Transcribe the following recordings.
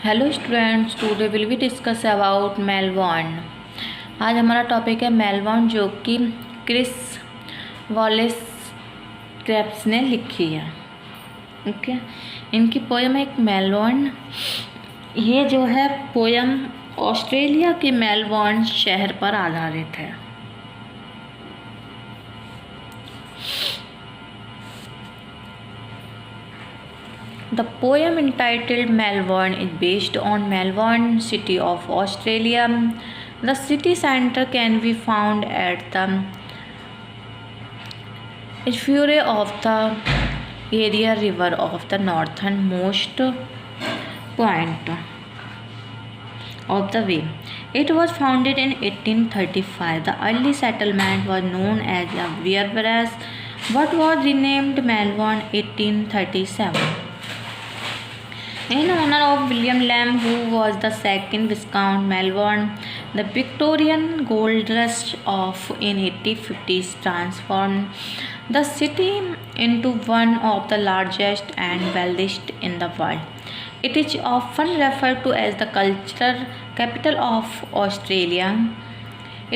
Hello students, today will we discuss about Melbourne. आज हमारा topic है मेलबर्न, जो कि क्रिस वॉलेस क्रेप्स ने लिखी है। ओके, इनकी पोयम है एक मेलबर्न। ये जो है पोयम ऑस्ट्रेलिया के मेलबर्न शहर पर आधारित है। The poem entitled Melbourne is based on Melbourne, city of Australia. The city centre can be found at the estuary of the Erie River of the northernmost point of the way. It was founded in 1835. The early settlement was known as Wearbrass, but was renamed Melbourne 1837. In honor of William Lamb, who was the second Viscount Melbourne. The Victorian gold rush of in 1850s transformed the city into one of the largest and wealthiest in the world. It is often referred to as the cultural capital of Australia.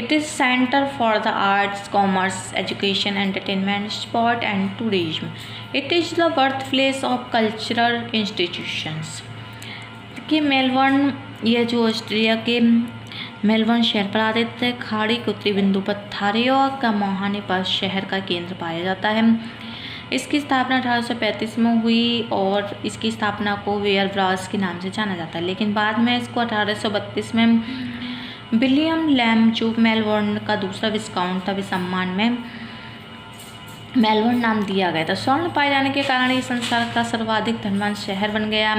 It is center for the arts, commerce, education, entertainment, sport and tourism. It is the birthplace of cultural institutions. कि Melbourne, यह जो Australia के Melbourne शहर पर आधारित है, खाड़ी के उत्तरी बिंदु पर थारिया का मुहाने पर शहर का केंद्र पाया जाता है। इसकी स्थापना 1835 में हुई और इसकी स्थापना को वेयरब्रास के नाम से जाना जाता है, लेकिन बाद में इसको 1832 में विलियम लैम, जो मेलबर्न का दूसरा विस्काउंट था, सम्मान में मेलबर्न नाम दिया गया था। स्वर्ण पाए जाने के कारण ये संसार का सर्वाधिक धनवान शहर बन गया।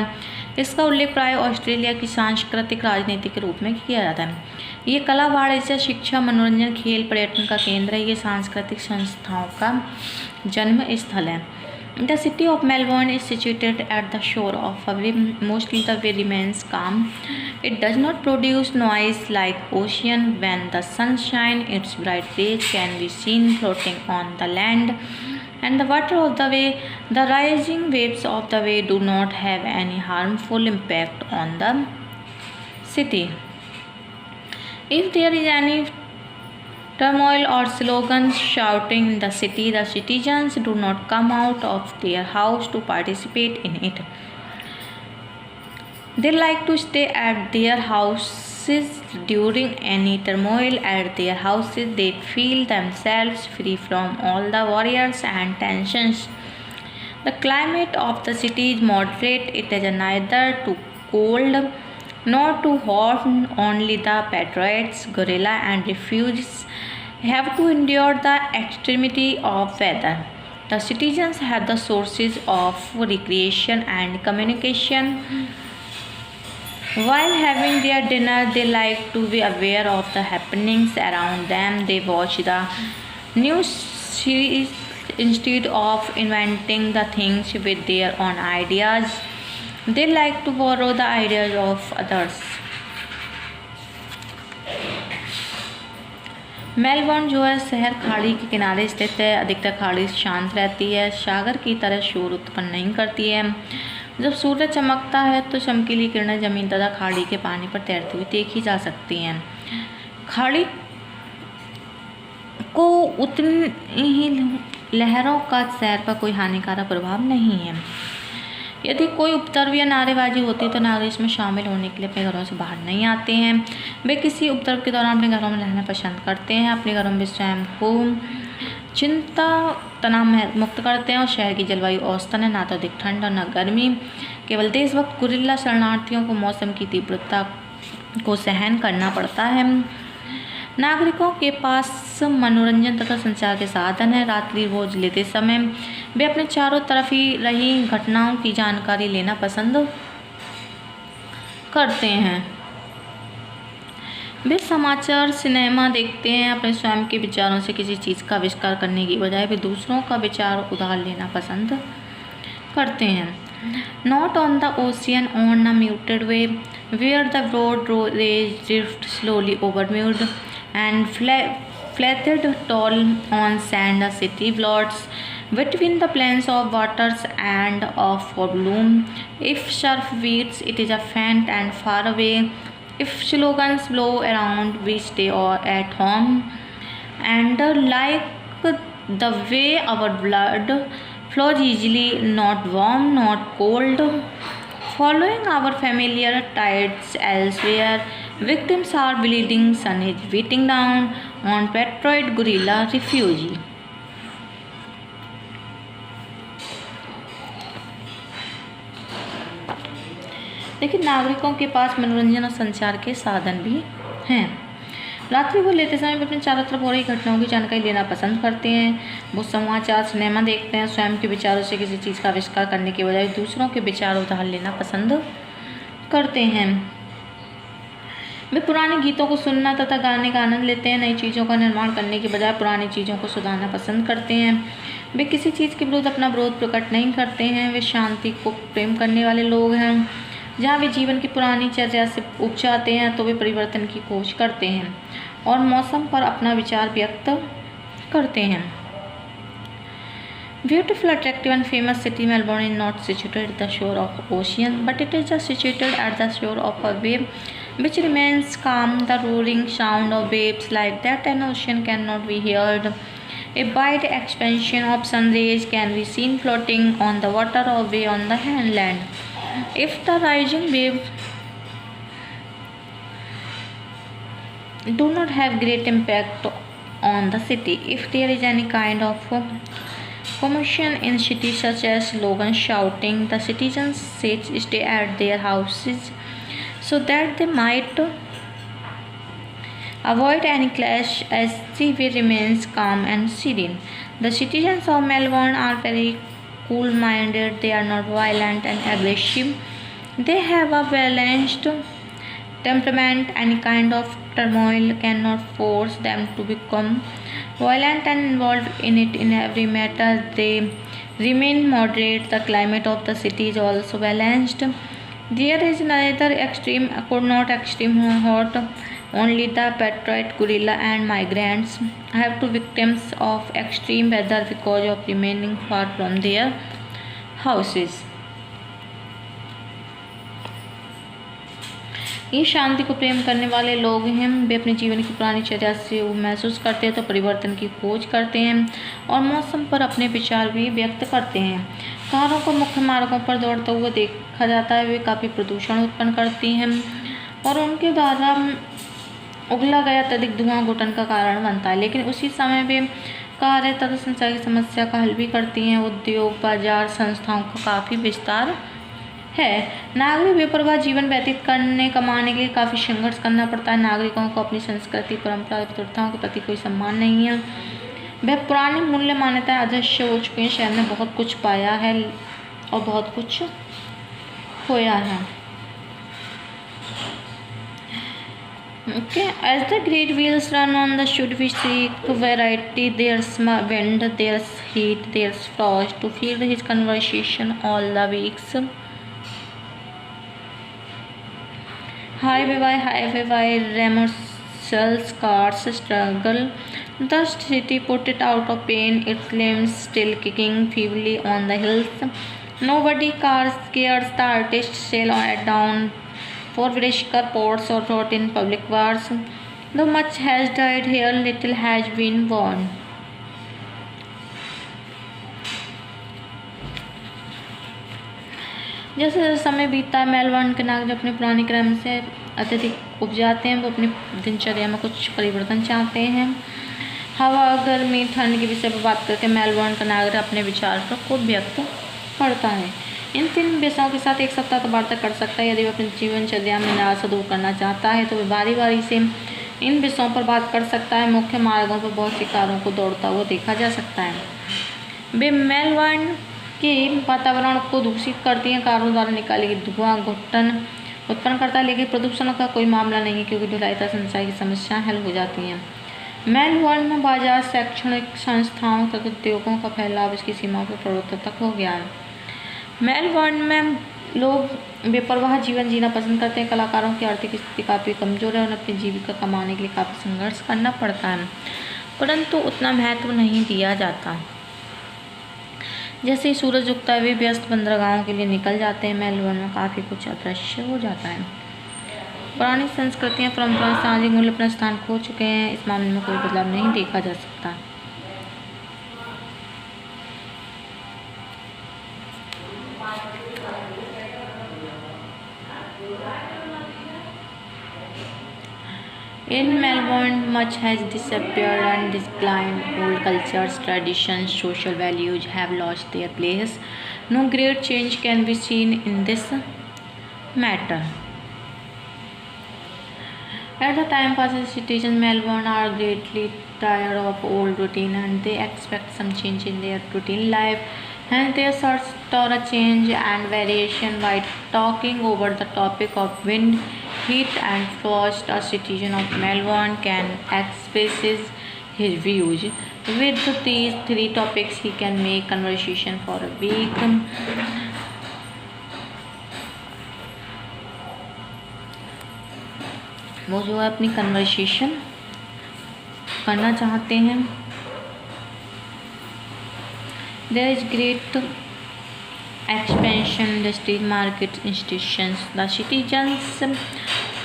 इसका उल्लेख प्राय ऑस्ट्रेलिया की सांस्कृतिक राजनीति के रूप में किया जाता है। ये कला, वाणिज्य, शिक्षा, मनोरंजन, खेल, पर्यटन का केंद्र है। ये सांस्कृतिक संस्थाओं का जन्म स्थल है। The city of Melbourne is situated at the shore of a way. Mostly the way remains calm. It does not produce noise like ocean. When the sun shines, its bright rays can be seen floating on the land and the water of the way. The rising waves of the way do not have any harmful impact on the city. If there is any turmoil or slogans shouting in the city, the citizens do not come out of their house to participate in it. They like to stay at their houses during any turmoil. At their houses, they feel themselves free from all the worries and tensions. The climate of the city is moderate. It is neither too cold nor too hot. Only the patriots, guerrilla and refugees have to endure the extremity of weather. The citizens have the sources of recreation and communication. While having their dinner, they like to be aware of the happenings around them. They watch the news series instead of inventing the things with their own ideas. They like to borrow the ideas of others. Melbourne जो है शहर खाड़ी के किनारे स्थित है। अधिकतर खाड़ी शांत रहती है, सागर की तरह शोर उत्पन्न नहीं करती है। जब सूरज चमकता है तो चमकीली किरणें जमीन तथा खाड़ी के पानी पर तैरती हुई देखी जा सकती हैं। खाड़ी को उतनी ही लहरों का शहर पर कोई हानिकारक प्रभाव नहीं है। यदि कोई उपद्रव या नारेबाजी होती है तो नागरिक इसमें शामिल होने के लिए अपने घरों से बाहर नहीं आते हैं। वे किसी उपद्रव के दौरान अपने घरों में रहना पसंद करते हैं। अपने घरों में स्वयं को चिंता तनाव मुक्त करते हैं और शहर की जलवायु औसतन है, ना तो अधिक ठंड और न गर्मी। केवल देशभक्त गुरिल्ला शरणार्थियों को मौसम की तीव्रता को सहन करना पड़ता है। नागरिकों के पास मनोरंजन तथा संचार के साधन है। रात्रि भोज लेते समय वे अपने चारों तरफ ही रही घटनाओं की जानकारी लेना पसंद करते हैं। वे समाचार, सिनेमा देखते हैं। अपने स्वयं के विचारों से किसी चीज़ का आविष्कार करने की बजाय वे दूसरों का विचार उधार लेना पसंद करते हैं। Not on the ocean, on a muted way, where the broad rays drift slowly over mud and flattened tall on sand, a city blots between the plains of waters and of bloom. If surf beats, it is a faint and far away. If slogans blow around, we stay at home. And like the way our blood flows easily, not warm, not cold, following our familiar tides elsewhere. Victims are bleeding, sun is beating down on patriotic guerrilla refugee. लेकिन नागरिकों के पास मनोरंजन और संचार के साधन भी हैं। रात्रि को लेते समय वे अपने चारों तरफ हो रही घटनाओं की जानकारी लेना पसंद करते हैं। वो समाचार, सिनेमा देखते हैं। स्वयं के विचारों से किसी चीज़ का आविष्कार करने के बजाय दूसरों के विचार उधार लेना पसंद करते हैं। वे पुराने गीतों को सुनना तथा गाने का आनंद लेते हैं। नई चीज़ों का निर्माण करने के बजाय पुरानी चीज़ों को सुधारना पसंद करते हैं। वे किसी चीज़ के विरुद्ध अपना विरोध प्रकट नहीं करते हैं। वे शांति को प्रेम करने वाले लोग हैं। जहाँ वे जीवन की पुरानी चर्या से उब जाते हैं तो वे परिवर्तन की खोज करते हैं और मौसम पर अपना विचार व्यक्त करते हैं। Beautiful, attractive and famous city Melbourne is not situated at the shore of ocean, but it is just situated at the shore of a wave which remains calm. The roaring sound of waves like that an ocean cannot be heard. A wide expansion of sun rays can be seen floating on the water or way on the land. If the rising waves do not have great impact on the city, if there is any kind of commotion in cities such as slogans shouting, the citizens stay at their houses so that they might avoid any clash as the way remains calm and serene. The citizens of Melbourne are very cool-minded. They are not violent and aggressive. They have a balanced temperament. Any kind of turmoil cannot force them to become violent and involved in it in every matter. They remain moderate. The climate of the city is also balanced. There is neither extreme not extreme hot. Only the patriot guerrilla and migrants have to victims of extreme weather because of remaining far from their houses. ये शांति को प्रेम करने वाले लोग हैं। वे अपने जीवन की पुरानी चर्या से महसूस करते हैं तो परिवर्तन की खोज करते हैं और मौसम पर अपने विचार भी व्यक्त करते हैं। कारों को मुख्य मार्गों पर दौड़ते हुए देखा जाता है। वे काफ़ी प्रदूषण उत्पन्न करती हैं और उनके द्वारा उगला गया अत्यधिक धुआं घुटन का कारण बनता है, लेकिन उसी समय वे कार्य तथा संचार की समस्या का हल भी करती हैं। उद्योग, बाजार, संस्थाओं का काफ़ी विस्तार है। नागरिक बेपरवाह जीवन व्यतीत कमाने के लिए काफ़ी संघर्ष करना पड़ता है। नागरिकों को अपनी संस्कृति, परंपरा, विविधताओं के प्रति कोई सम्मान नहीं है। वह पुरानी मूल्य मान्यताएं अदृश्य हो चुकी हैं। शहर ने बहुत कुछ पाया है और बहुत कुछ खोया है। Okay, as the great wheels run on the should we seek variety? There's wind, there's heat, there's frost to feed his conversation all the weeks. Highway by Ramussel's cars struggle. The city put it out of pain, its limbs still kicking feebly on the hills. Nobody cares the artist sail down for Vrishkar ports or rot in public wars. Though much has died here, little has been born. जैसे जैसे समय बीतता है, Melbourne के नागरिक अपने पुराने क्रम से अत्यधिक उब जाते हैं। वो अपनी दिनचर्या में कुछ परिवर्तन चाहते हैं। हवा, गर्मी, ठंड के विषय पर बात करके मेलबर्न का नागरिक अपने विचार को व्यक्त करता है। इन 3 विषयों के साथ एक सप्ताह तो वार्ता कर सकता है। यदि वह अपनी जीवनचर्या में निराशा दूर करना चाहता है तो वह बारी बारी से इन विषयों पर बात कर सकता है। मुख्य मार्गों पर बहुत सी कारों को दौड़ता हुआ देखा जा सकता है। वे मेलबर्न के वातावरण को दूषित करती हैं। कारों द्वारा निकाली गई धुआं घुटन उत्पन्न करता है, लेकिन प्रदूषण का कोई मामला नहीं है क्योंकि ढुलाई तथा सिंचाई की समस्याएं हल हो जाती हैं। मेलबर्न में बाजार, शैक्षणिक संस्थाओं तथा उद्योगों का फैलाव इसकी सीमाओं पर पूर्वोत्तर तक हो गया है। मेलबर्न में लोग बेपरवाह जीवन जीना पसंद करते हैं। कलाकारों की आर्थिक स्थिति काफ़ी कमज़ोर है और उन्हें अपनी जीविका कमाने के लिए काफ़ी संघर्ष करना पड़ता है, परंतु उतना महत्व नहीं दिया जाता। जैसे ही सूरज उगता है वे व्यस्त बंदरगाहों के लिए निकल जाते हैं। मेलबर्न में काफ़ी कुछ अदृश्य हो जाता है। पुरानी संस्कृतियाँ परंपराएं सामाजिक मूल्य अपना स्थान खो चुके हैं। इस मामले में कोई बदलाव नहीं देखा जा सकता। In Melbourne, much has disappeared and declined. Old cultures, traditions, social values have lost their place. No great change can be seen in this matter. As the time passes, citizens in Melbourne are greatly tired of old routine and they expect some change in their routine life. Hence, they search for a change and variation. By talking over the topic of wind, heat and frost, a citizen of Melbourne can express his views. With these three topics, he can make conversation for a week. वो जो है अपनी conversation करना चाहते हैं। There is great expansion, industries, markets, institutions. The citizens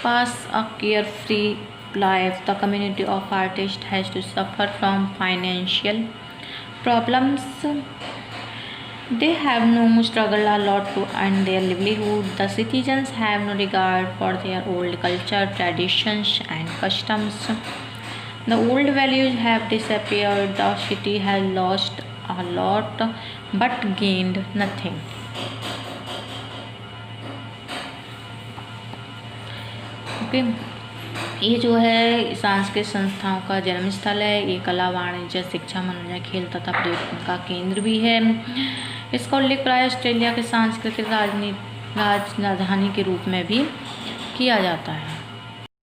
pass a carefree life. The community of artists has to suffer from financial problems. They have no struggle a lot to earn their livelihood. The citizens have no regard for their old culture, traditions and customs. The old values have disappeared. The city has lost a lot but gained nothing. Okay. ये जो है सांस्कृतिक संस्थाओं का जन्म स्थल है। ये कला, वाणिज्य, शिक्षा, मनोरंजन, खेल तथा पर्यटन का केंद्र भी है। इसका उल्लेख प्राय ऑस्ट्रेलिया के सांस्कृतिक राजधानी के रूप में भी किया जाता है।